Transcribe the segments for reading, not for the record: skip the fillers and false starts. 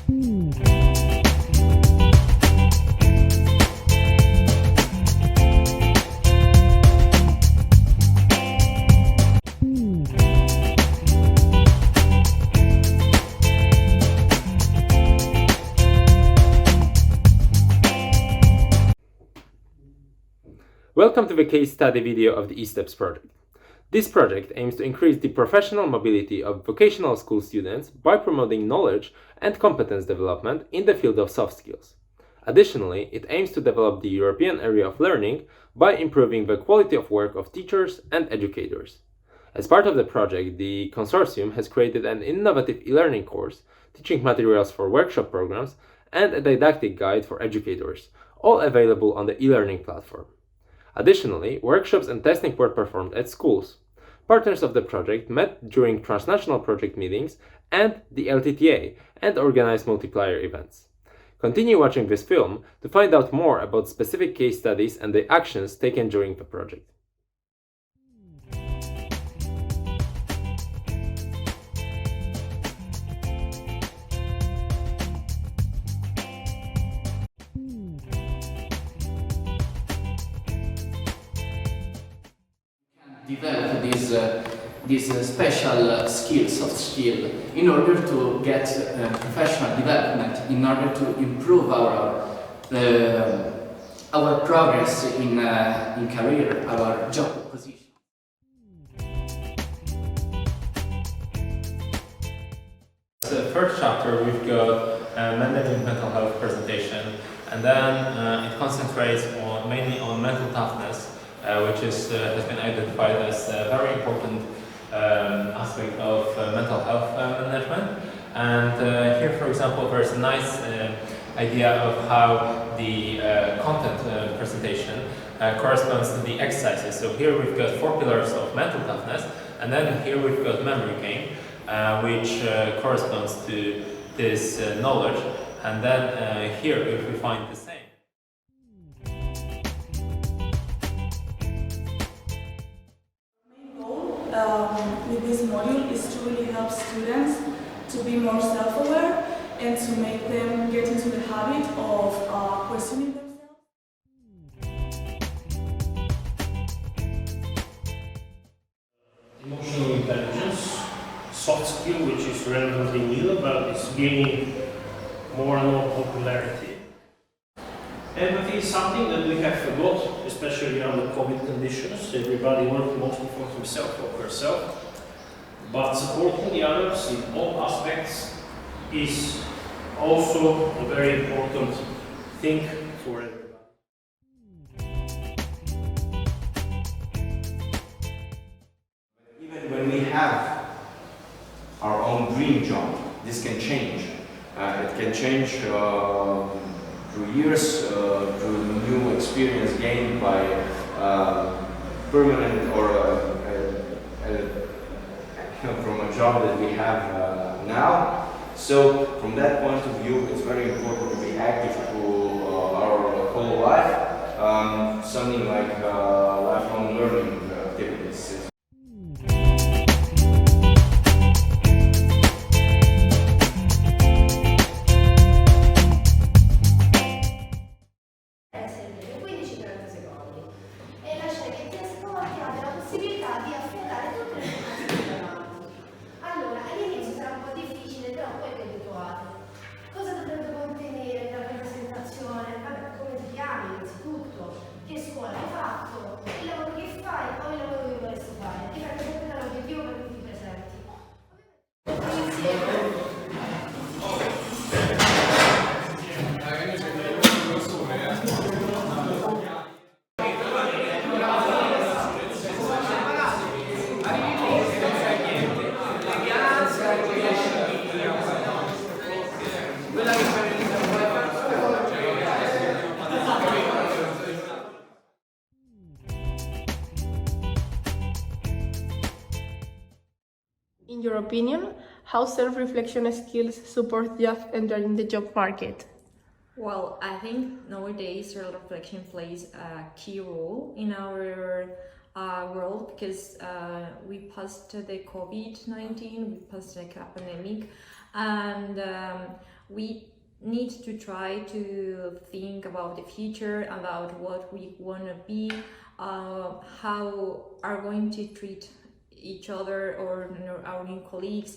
Welcome to the case study video of the eSteps project. This project aims to increase the professional mobility of vocational school students by promoting knowledge and competence development in the field of soft skills. Additionally, it aims to develop the European area of learning by improving the quality of work of teachers and educators. As part of the project, the consortium has created an innovative e-learning course, teaching materials for workshop programs, and a didactic guide for educators, all available on the e-learning platform. Additionally, workshops and testing were performed at schools. Partners of the project met during transnational project meetings and the LTTA and organized multiplier events. Continue watching this film to find out more about specific case studies and the actions taken during the project. Develop this special skill, soft skill, in order to get professional development, in order to improve our progress in career, our job position. The first chapter we've got managing mental health presentation, and then it concentrates mainly on mental toughness, which has been identified as a very important aspect of mental health management. And here, for example, there's a nice idea of how the content presentation corresponds to the exercises. So here we've got 4 pillars of mental toughness, and then here we've got memory gain, which corresponds to this knowledge. And then here, if we find the same. With this module is to really help students to be more self-aware and to make them get into the habit of questioning themselves. Emotional intelligence, soft skill, which is relatively new but is gaining more and more popularity. Empathy is something that we have forgot, especially under COVID conditions. Everybody works mostly for himself or herself. But supporting the others in all aspects is also a very important thing for everybody. Even when we have our own dream job, this can change. It can change through years, through new experience gained by permanent or from a job that we have now. So from that point of view, it's very important to be active through our whole life, something like lifelong learning activities. Che scuola hai fatto, il lavoro che fai, poi il lavoro che vorresti fare. Ti fai presentare l'obiettivo per cui ti presenti. In your opinion, how self-reflection skills support youth entering the job market? Well, I think nowadays self-reflection plays a key role in our world because we passed the COVID-19, we passed the pandemic, and we need to try to think about the future, about what we want to be, how are going to treat each other or our new colleagues.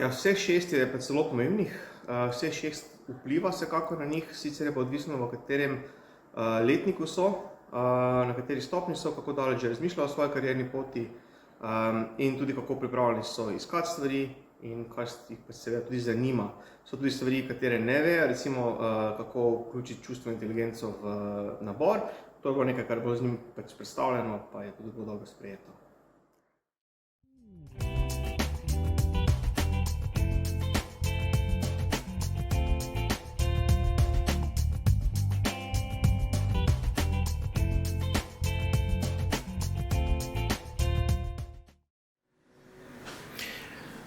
Ja, vseh 6 je pa zelo pomembnih, vseh 6 vpliva vsekakor na njih, sicer je pa odvisno, v katerem letniku so, na kateri stopnji so, kako daleč že razmišljajo o svoji karierni poti in tudi kako pripravljeni so iskati stvari in kar jih pa seveda tudi zanima. So tudi stvari, katere ne vejo, recimo kako vključiti čustveno inteligenco v nabor, to je bilo nekaj, kar je bilo z njim pač predstavljeno, pa je tudi bilo dobro sprejeto.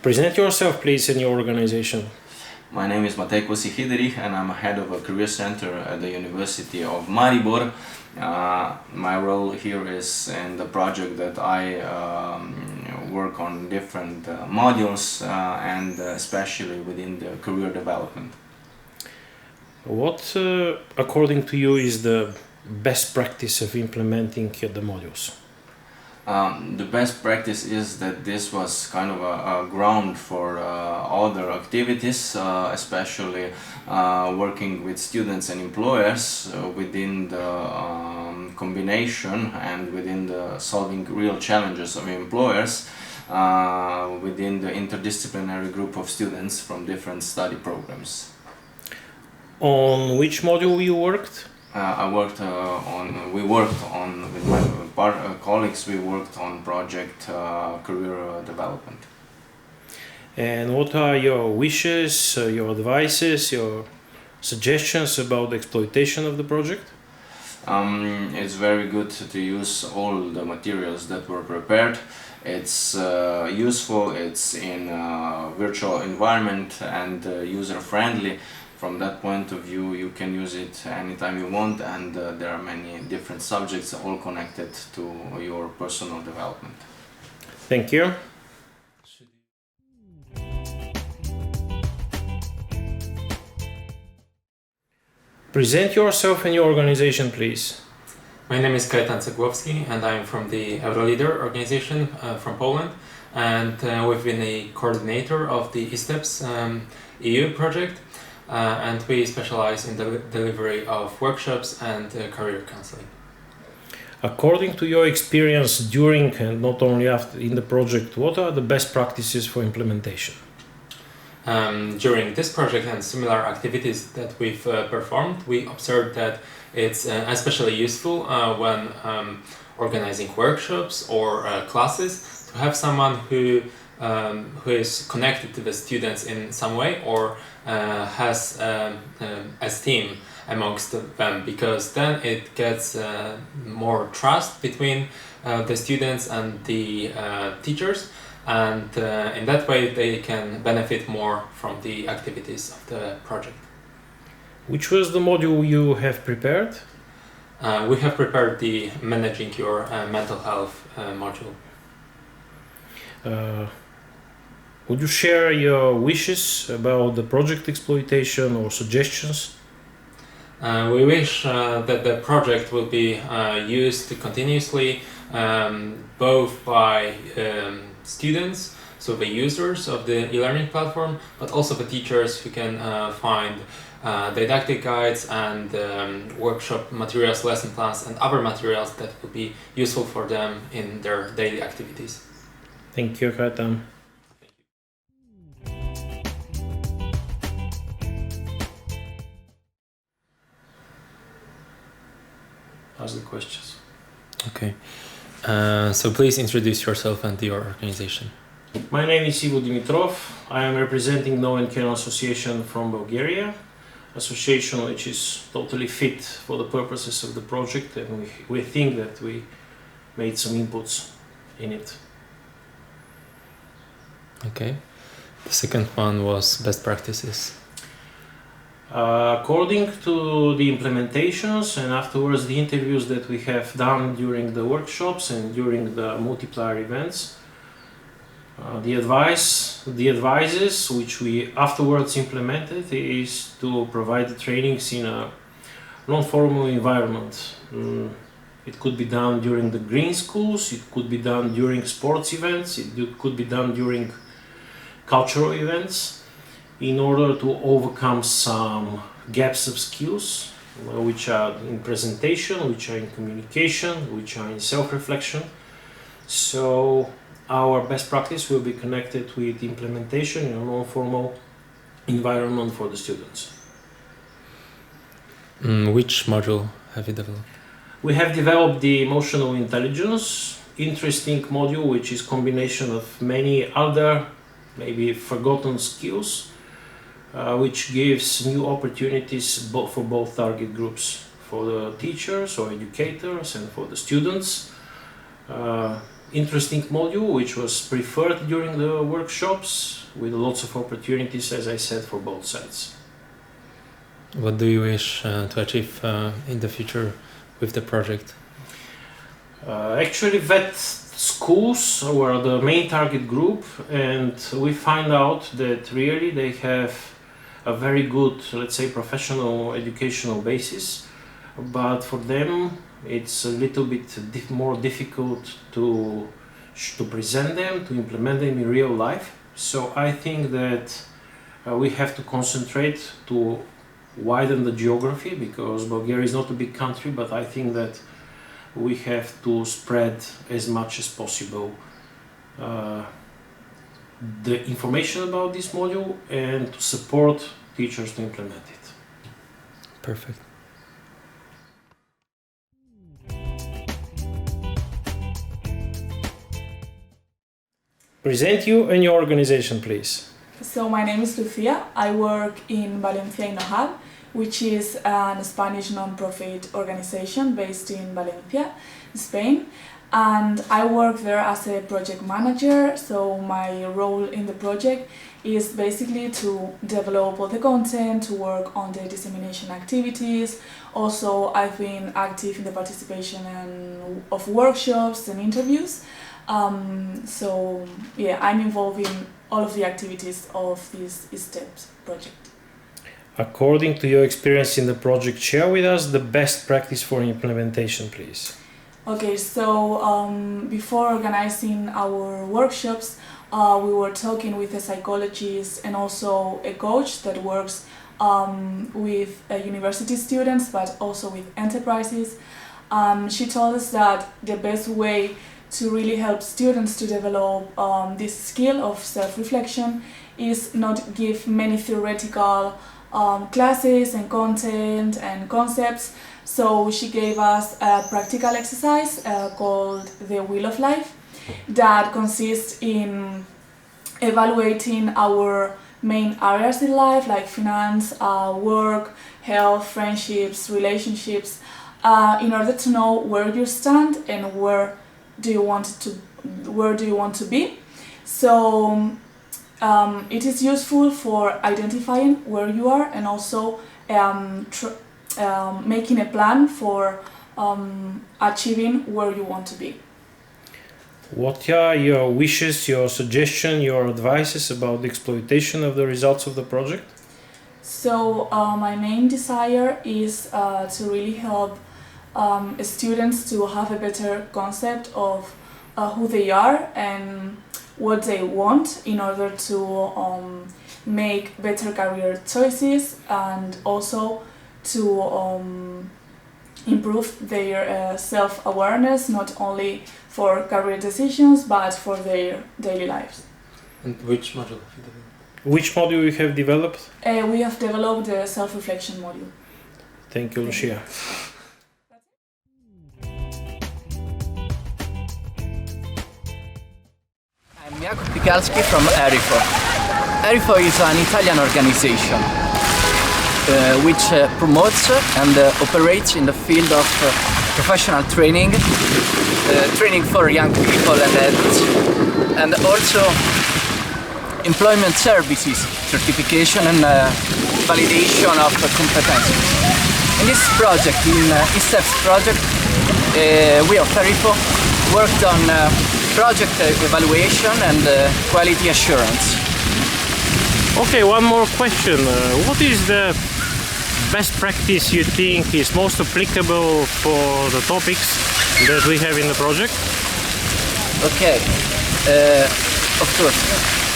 Present yourself, please, and your organization. My name is Matej Kosih-Hidrich and I'm head of a career center at the University of Maribor. My role here is in the project that I work on different modules and especially within the career development. What, according to you, is the best practice of implementing the modules? The best practice is that this was kind of a ground for other activities, especially working with students and employers within the combination and within the solving real challenges of employers within the interdisciplinary group of students from different study programs. On which module you worked? We worked on, with my colleagues, we worked on project career development. And what are your wishes, your advices, your suggestions about the exploitation of the project? It's very good to use all the materials that were prepared. It's useful, it's in a virtual environment and user-friendly. From that point of view, you can use it anytime you want, and there are many different subjects all connected to your personal development. Thank you. Present yourself and your organization, please. My name is Kajetan Cegłowski and I'm from the Euroleader organization from Poland, and we've been a coordinator of the ISTEPS EU project. And we specialize in the delivery of workshops and career counseling. According to your experience during and not only after in the project, what are the best practices for implementation? During this project and similar activities that we've performed, we observed that it's especially useful when organizing workshops or classes to have someone who is connected to the students in some way or has esteem amongst them, because then it gets more trust between the students and the teachers, and in that way they can benefit more from the activities of the project. Which was the module you have prepared? We have prepared the Managing Your Mental Health module. Would you share your wishes about the project exploitation or suggestions? We wish that the project will be used continuously, both by students, so the users of the e-learning platform, but also the teachers who can find didactic guides and workshop materials, lesson plans, and other materials that will be useful for them in their daily activities. Thank you, Kajetan. Ask the questions. Okay. So please introduce yourself and your organization. My name is Ivo Dimitrov. I am representing No and Canon Association from Bulgaria. association which is totally fit for the purposes of the project, and we think that we made some inputs in it. Okay. The second one was best practices. According to the implementations and afterwards the interviews that we have done during the workshops and during the multiplier events, the advices which we afterwards implemented is to provide the trainings in a non-formal environment. It could be done during the green schools, it could be done during sports events, it could be done during cultural events, in order to overcome some gaps of skills, which are in presentation, which are in communication, which are in self-reflection. So our best practice will be connected with implementation in a non-formal environment for the students. Which module have you developed? We have developed the emotional intelligence, interesting module, which is combination of many other, maybe forgotten skills, which gives new opportunities for both target groups, for the teachers or educators and for the students. Interesting module which was preferred during the workshops, with lots of opportunities, as I said, for both sides. What do you wish to achieve in the future with the project? Actually, vet schools were the main target group, and we find out that really they have a very good, let's say, professional educational basis, but for them it's a little bit more difficult to present them, to implement them in real life. So I think that we have to concentrate to widen the geography, because Bulgaria is not a big country, but I think that we have to spread as much as possible the information about this module and to support teachers to implement it. Perfect. Present you and your organization, please. So my name is Lucia. I work in Valencia Innohab, which is a Spanish non-profit organization based in Valencia, Spain. And I work there as a project manager, so my role in the project is basically to develop all the content, to work on the dissemination activities. Also, I've been active in the participation of workshops and interviews. So yeah, I'm involved in all of the activities of this ESTEPS project. According to your experience in the project, share with us the best practice for implementation, please. Okay, so before organizing our workshops, we were talking with a psychologist and also a coach that works with university students, but also with enterprises. She told us that the best way to really help students to develop this skill of self-reflection is not give many theoretical classes and content and concepts. So she gave us a practical exercise called the Wheel of Life that consists in evaluating our main areas in life, like finance, work, health, friendships, relationships, in order to know where you stand and where do you want to be. So it is useful for identifying where you are and also making a plan for achieving where you want to be. What are your wishes, your suggestions, your advices about the exploitation of the results of the project? So my main desire is to really help students to have a better concept of who they are and what they want in order to make better career choices, and also to improve their self-awareness, not only for career decisions but for their daily lives. And which module have you developed? Which module you have developed? We have developed the self-reflection module. Thank you, Lucia. I'm Jakub Pikalski from ERIFO. ERIFO is an Italian organization. which promotes and operates in the field of professional training, training for young people and adults, and also employment services, certification and validation of competencies. In this project, in eSteps project, we of Tarifo worked on project evaluation and quality assurance. Okay, one more question. What is the best practice you think is most applicable for the topics that we have in the project? Okay, of course.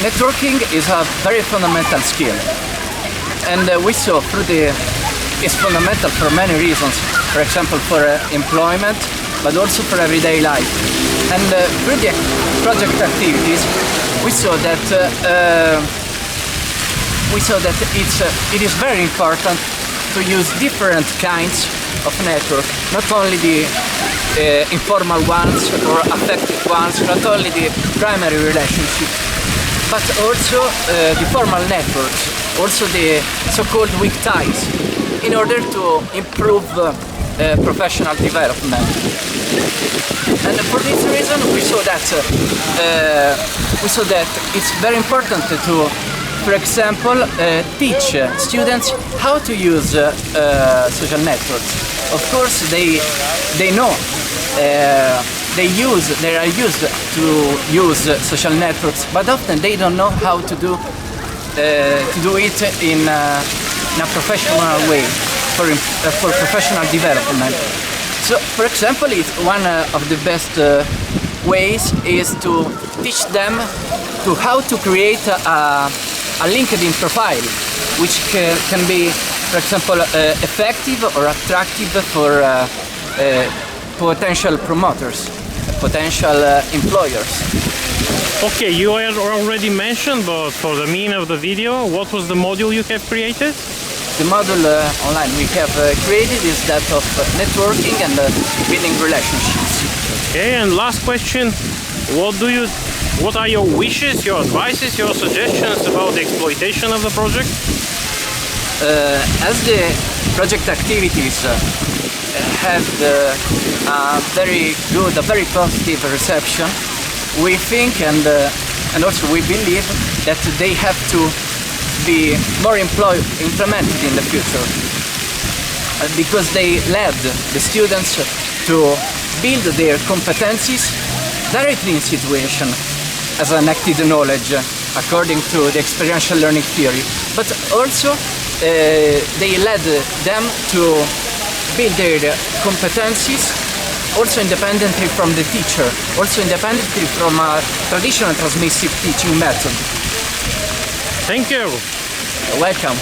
Networking is a very fundamental skill, and we saw it's fundamental for many reasons. For example, for employment, but also for everyday life. And through the project activities, we saw that it is very important to use different kinds of network, not only the informal ones or affective ones, not only the primary relationship, but also the formal networks, also the so-called weak ties, in order to improve professional development. And for this reason, we saw that it's very important to, for example, teach students how to use social networks. Of course, they know they are used to use social networks, but often they don't know how to do it in a professional way for professional development. So, for example, one of the best ways is to teach them to how to create a LinkedIn profile, which can be, for example, effective or attractive for potential promoters, potential employers. Okay, you already mentioned, but for the meaning of the video, what was the module you have created? The module online we have created is that of networking and building relationships. Okay, and last question, what are your wishes, your advices, your suggestions about the exploitation of the project? As the project activities have a very good, a very positive reception, we think and also we believe that they have to be more implemented in the future, because they led the students to build their competencies directly in situation as an active knowledge according to the experiential learning theory, but also they led them to build their competencies also independently from the teacher, also independently from a traditional transmissive teaching method. Thank you. You're welcome.